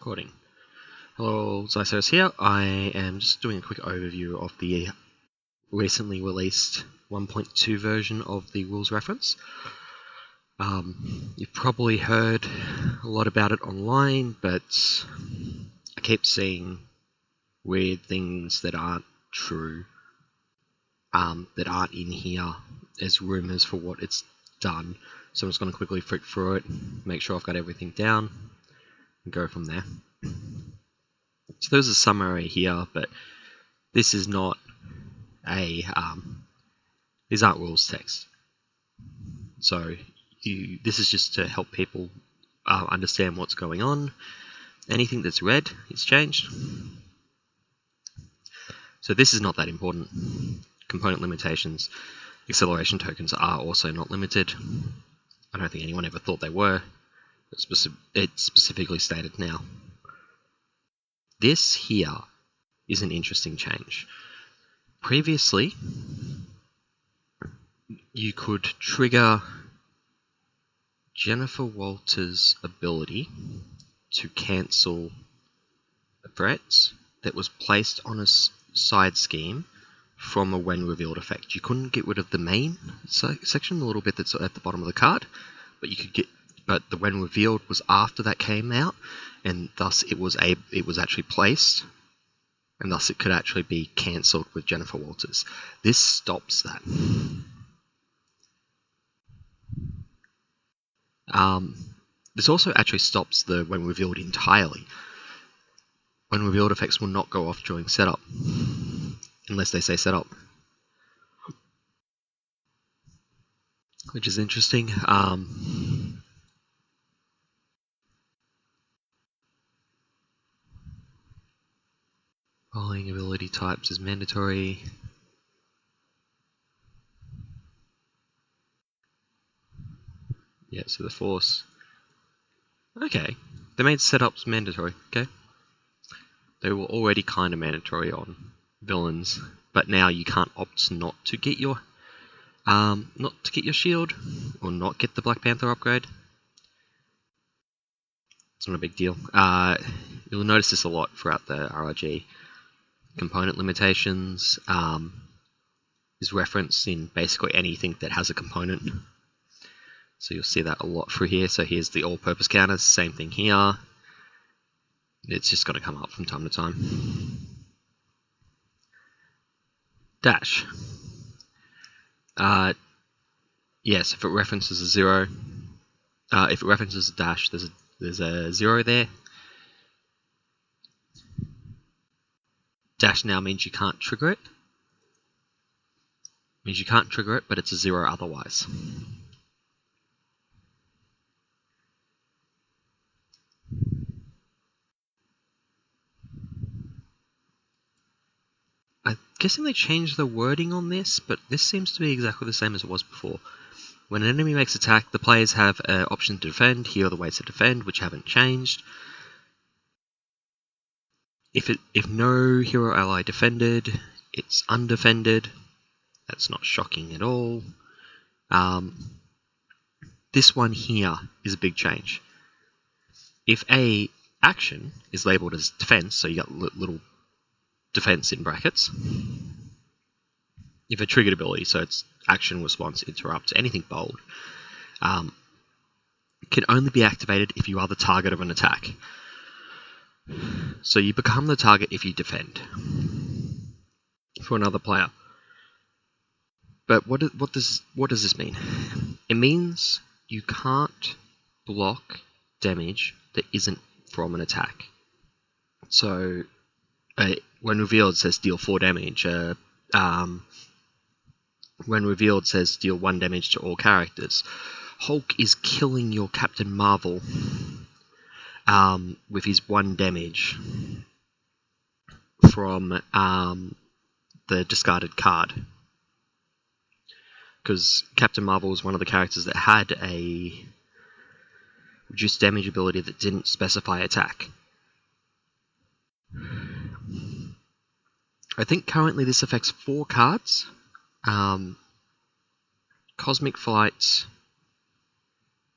Recording. Hello, Zysos here. I am just doing a quick overview of the recently released 1.2 version of the rules reference. You've probably heard a lot about it online, but I keep seeing weird things that aren't true, that aren't in here as rumors for what it's done. So I'm just going to quickly flick through it, make sure I've got everything down, and go from there. So there's a summary here, but this is not a these aren't rules text. So this is just to help people understand what's going on. Anything that's red is changed. So this is not that important. Component limitations, acceleration tokens are also not limited. I don't think anyone ever thought they were. It's specifically stated now. This here is an interesting change. Previously, you could trigger Jennifer Walters' ability to cancel a threat that was placed on a side scheme from a when revealed effect. You couldn't get rid of the main section, the little bit that's at the bottom of the card, but you could but the when revealed was after that came out, and thus it was actually placed, and thus it could actually be cancelled with Jennifer Walters. This stops that. This also actually stops the when revealed entirely. When revealed effects will not go off during setup, unless they say setup, which is interesting. Following ability types is mandatory. Yeah, so the force. Okay, they made setups mandatory. Okay, they were already kind of mandatory on villains, but now you can't opt not to get your shield or not get the Black Panther upgrade. It's not a big deal. You'll notice this a lot throughout the RRG. Component limitations is referenced in basically anything that has a component. So you'll see that a lot through here. So here's the all-purpose counters, same thing here. It's just going to come up from time to time. Dash. Yes, if it references a 0, if it references a dash, there's a 0 there. Dash now means you can't trigger it. Means you can't trigger it, but it's a 0 otherwise. I'm guessing they changed the wording on this, but this seems to be exactly the same as it was before. When an enemy makes attack, the players have an option to defend. Here are the ways to defend, which haven't changed. If no hero ally defended, it's undefended. That's not shocking at all. This one here is a big change. If a action is labelled as defense, so you got little defense in brackets. If a triggered ability, so it's action, response, interrupt, anything bold, can only be activated if you are the target of an attack. So you become the target if you defend for another player. But what does this mean? It means you can't block damage that isn't from an attack. So when revealed, it says deal 4 damage. When revealed, says deal 1 damage to all characters. Hulk is killing your Captain Marvel with his 1 damage from the discarded card. Because Captain Marvel was one of the characters that had a reduced damage ability that didn't specify attack. I think currently this affects 4 cards. Cosmic Flight,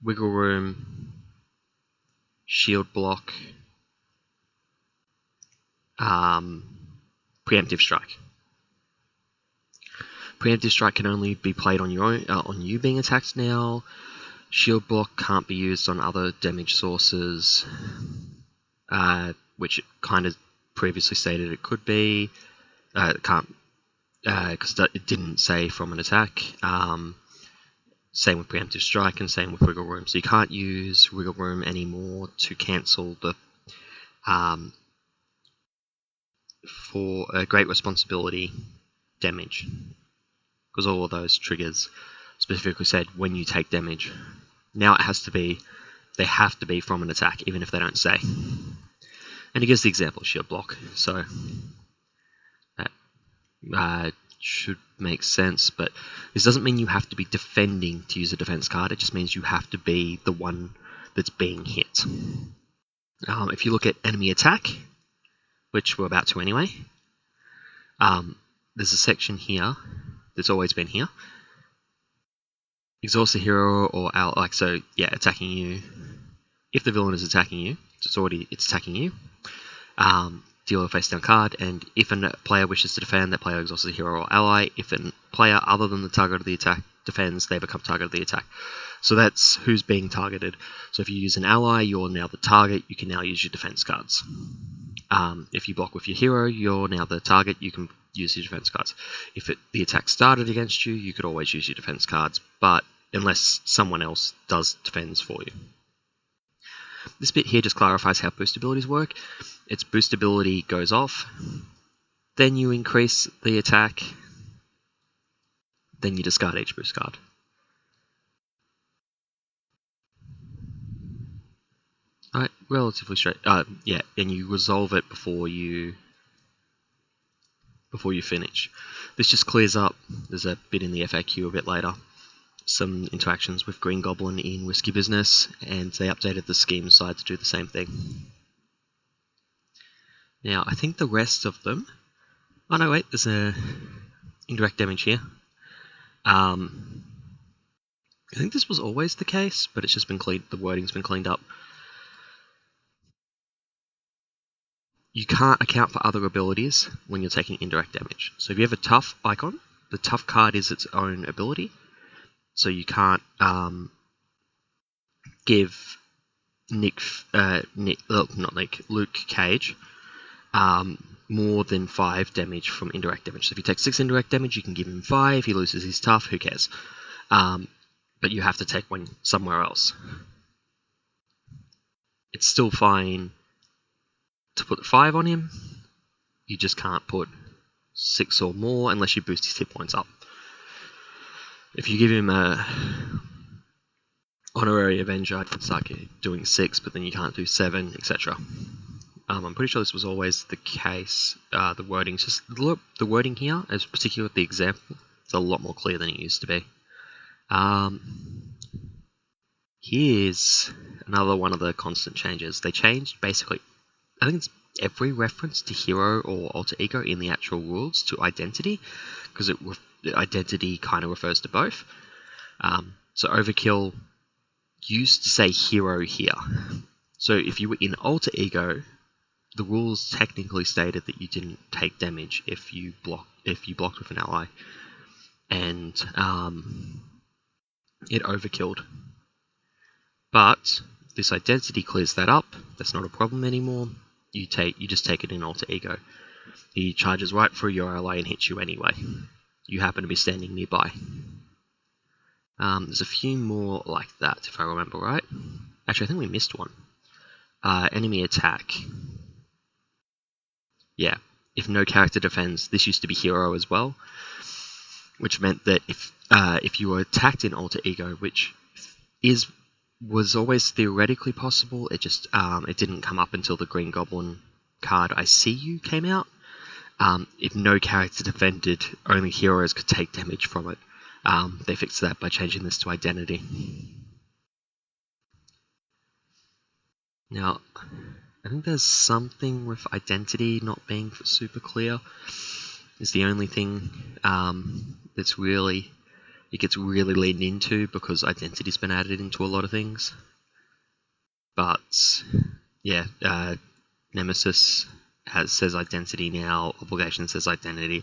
Wiggle Room, Shield Block, preemptive strike. Preemptive strike can only be played on your own, on you being attacked now. Shield block can't be used on other damage sources, which it kind of previously stated it could be. It can't, because it didn't say from an attack. Same with preemptive strike and same with wiggle room. So you can't use wiggle room anymore to cancel the for a great responsibility damage, because all of those triggers specifically said when you take damage. Now it has to be, they have to be from an attack, even if they don't say. And it gives the example shield block, so that should make sense, but this doesn't mean you have to be defending to use a defense card, it just means you have to be the one that's being hit. If you look at enemy attack, which we're about to anyway, there's a section here that's always been here. Exhaust the hero or attacking you. If the villain is attacking you, it's attacking you. Deal a face down card, and if a player wishes to defend, that player exhausts a hero or ally. If a player other than the target of the attack defends, they become target of the attack. So that's who's being targeted. So if you use an ally, you're now the target, you can now use your defense cards. If you block with your hero, you're now the target, you can use your defense cards. If the attack started against you, you could always use your defense cards, but unless someone else does defends for you. This bit here just clarifies how boost abilities work. Its boost ability goes off, then you increase the attack, then you discard each boost card. Alright, relatively straight. Yeah, and you resolve it before you finish. This just clears up, there's a bit in the FAQ a bit later, some interactions with Green Goblin in Risky Business, and they updated the scheme side to do the same thing. Now, I think the rest of them... Oh no, wait, there's a indirect damage here. I think this was always the case, but it's just been cleaned, the wording's been cleaned up. You can't account for other abilities when you're taking indirect damage. So if you have a tough icon, the tough card is its own ability. So you can't give Luke Cage more than 5 damage from indirect damage. So if you take 6 indirect damage, you can give him 5. He loses his tough, who cares? But you have to take one somewhere else. It's still fine to put 5 on him. You just can't put 6 or more unless you boost his hit points up. If you give him a Honorary Avenger, you can start doing 6, but then you can't do 7, etc. I'm pretty sure this was always the case. The wording's just the wording here, as particularly with the example, it's a lot more clear than it used to be. Here's another one of the constant changes. They changed basically, I think it's every reference to hero or alter ego in the actual rules to identity, because identity kind of refers to both. So Overkill used to say hero here. So if you were in alter ego, the rules technically stated that you didn't take damage if you blocked with an ally, and it overkilled. But this identity clears that up. That's not a problem anymore. You just take it in alter ego. He charges right through your ally and hits you anyway. You happen to be standing nearby. There's a few more like that, if I remember right. Actually, I think we missed one. Enemy attack. Yeah, if no character defends, this used to be hero as well, which meant that if you were attacked in alter ego, which was always theoretically possible, it just it didn't come up until the Green Goblin card I See You came out. If no character defended, only heroes could take damage from it. They fixed that by changing this to identity. Now, I think there's something with identity not being super clear. Is the only thing that's really, it gets really leaned into, because identity's been added into a lot of things. But yeah, Nemesis says identity now. Obligation says identity.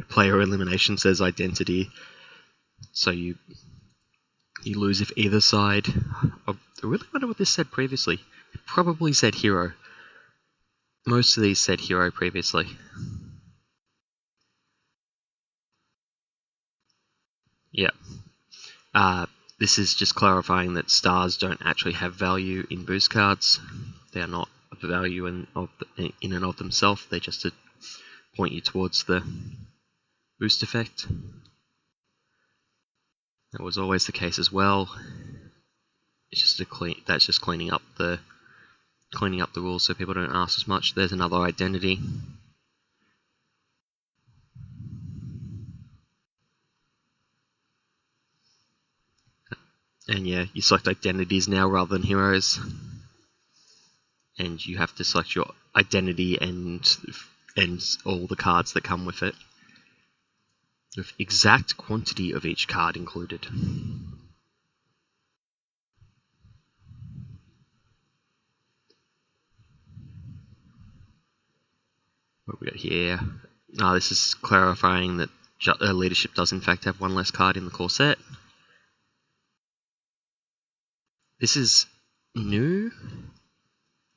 Player elimination says identity. So you lose if either side. I really wonder what this said previously. It probably said hero. Most of these said hero previously. Yeah. This is just clarifying that stars don't actually have value in boost cards. They are not of value in and of themselves. They're just to point you towards the boost effect. That was always the case as well. It's just that's just cleaning up the rules so people don't ask as much. There's another identity. And yeah, you select identities now rather than heroes. And you have to select your identity and all the cards that come with it, with exact quantity of each card included. What we got here? This is clarifying that leadership does in fact have one less card in the core set. This is new.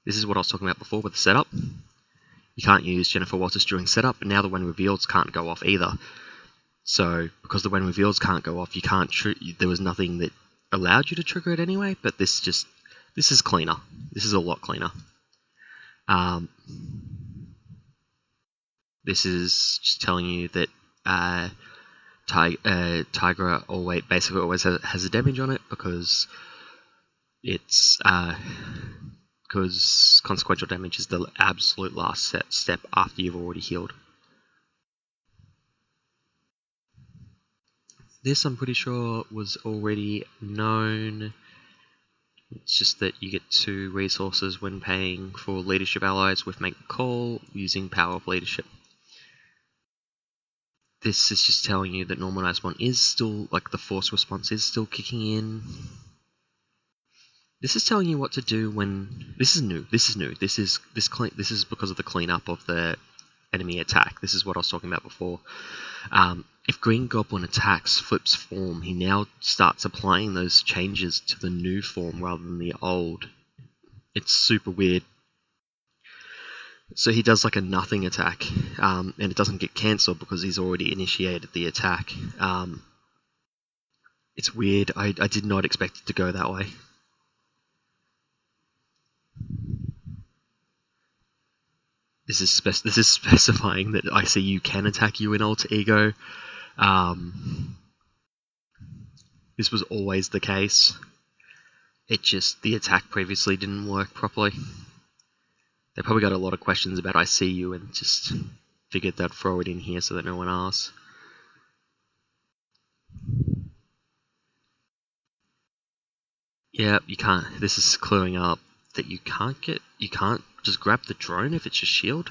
This is what I was talking about before with the setup. You can't use Jennifer Walters during setup, and now the when revealeds can't go off either. So, because the when revealeds can't go off, you can't. There was nothing that allowed you to trigger it anyway. But this is cleaner. This is a lot cleaner. This is just telling you that Tigra basically always has a damage on it because it's because consequential damage is the absolute last step after you've already healed. This, I'm pretty sure, was already known. It's just that you get 2 resources when paying for leadership allies with Make the Call using Power of Leadership. This is just telling you that Normalized 1 is still, like, the force response is still kicking in. This is telling you what to do when... This is new. This is because of the cleanup of the enemy attack. This is what I was talking about before. If Green Goblin attacks, flips form, he now starts applying those changes to the new form rather than the old. It's super weird. So he does like a nothing attack, and it doesn't get cancelled because he's already initiated the attack. It's weird. I did not expect it to go that way. This is specifying that ICU can attack you in Alter Ego. This was always the case. It just, the attack previously didn't work properly. They probably got a lot of questions about ICU and just figured they'd throw it in here so that no one asks. Yeah, you can't. This is clearing up that you can't just grab the drone if it's your shield.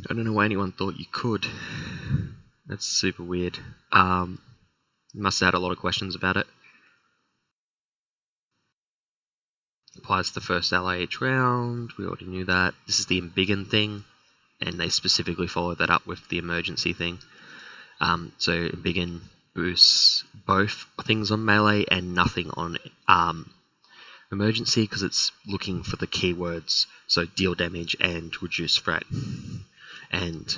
I don't know why anyone thought you could. That's super weird. Must have had a lot of questions about it. Applies to the first ally each round. We already knew that. This is the embiggen thing, and they specifically followed that up with the emergency thing. So embiggen boosts both things on melee and nothing on emergency because it's looking for the keywords, so deal damage and reduce threat. And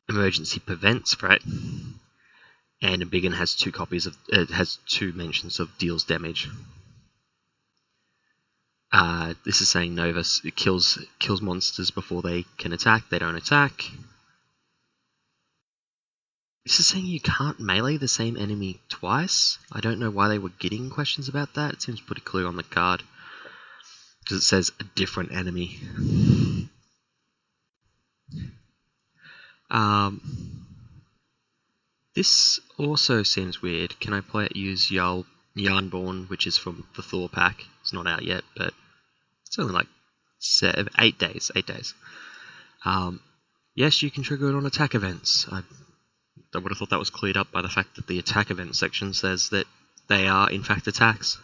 emergency prevents threat, and embiggen has 2 copies of has 2 mentions of deals damage. This is saying Novus kills monsters before they can attack. They don't attack. This is saying you can't melee the same enemy twice. I don't know why they were getting questions about that. It seems pretty clear on the card because it says a different enemy. This also seems weird. Can I use Yarnborn, which is from the Thor pack? It's not out yet, but it's only like 8 days. 8 days. Yes, you can trigger it on attack events. I would have thought that was cleared up by the fact that the attack event section says that they are in fact attacks.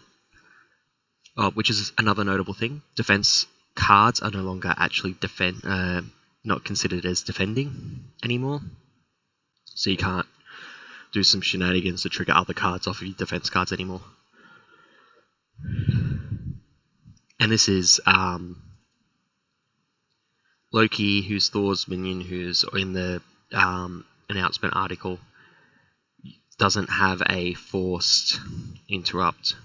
which is another notable thing. Defense cards are no longer actually not considered as defending anymore. So you can't do some shenanigans to trigger other cards off of your defense cards anymore. And this is Loki, who's Thor's minion, who's in the announcement article, doesn't have a forced interrupt.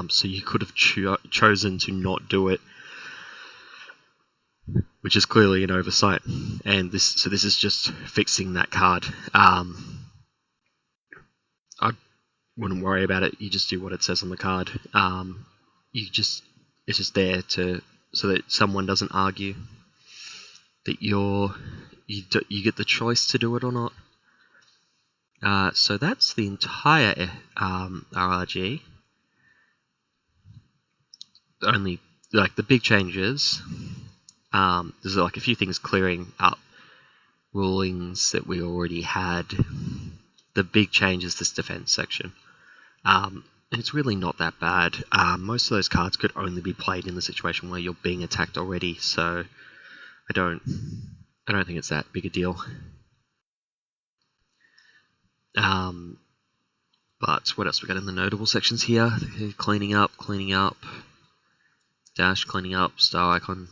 So you could have chosen to not do it, which is clearly an oversight. And this is just fixing that card. I wouldn't worry about it. You just do what it says on the card. It's just there so that someone doesn't argue that you get the choice to do it or not. So that's the entire RRG. Only like the big changes. There's like a few things clearing up rulings that we already had. The big change is this defense section. And it's really not that bad. Most of those cards could only be played in the situation where you're being attacked already, so I don't think it's that big a deal. But what else we got in the notable sections here? Cleaning up, dash, cleaning up, star icon,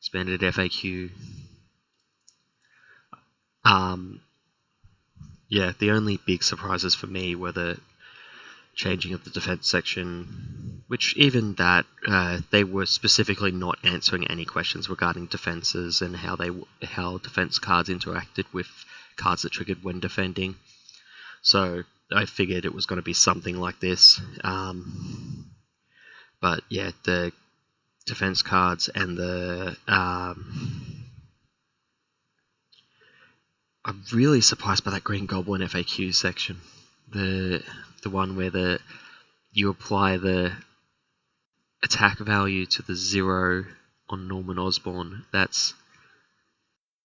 expanded FAQ. Yeah, the only big surprises for me were the changing of the defense section, which even that, they were specifically not answering any questions regarding defenses and how defense cards interacted with cards that triggered when defending. So I figured it was going to be something like this. But yeah, the defense cards and the I'm really surprised by that Green Goblin FAQ section. The one where you apply the attack value to the 0 on Norman Osborn. That's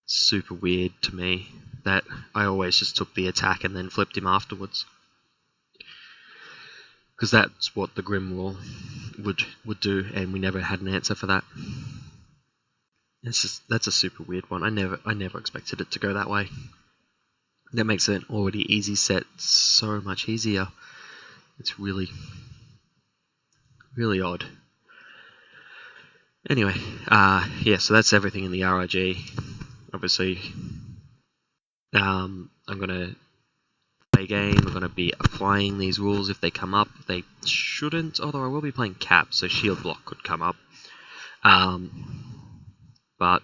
super weird to me. That I always just took the attack and then flipped him afterwards, because that's what the Grim Rule would do, and we never had an answer for that. That's a super weird one. I never expected it to go that way. That makes an already easy set so much easier. It's really, really odd. Anyway, yeah, so that's everything in the RRG. Obviously, I'm gonna play a game. I'm gonna be applying these rules if they come up. They shouldn't, although I will be playing Cap, so Shield Block could come up. But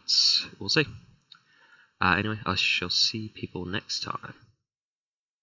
we'll see. Anyway, I shall see people next time.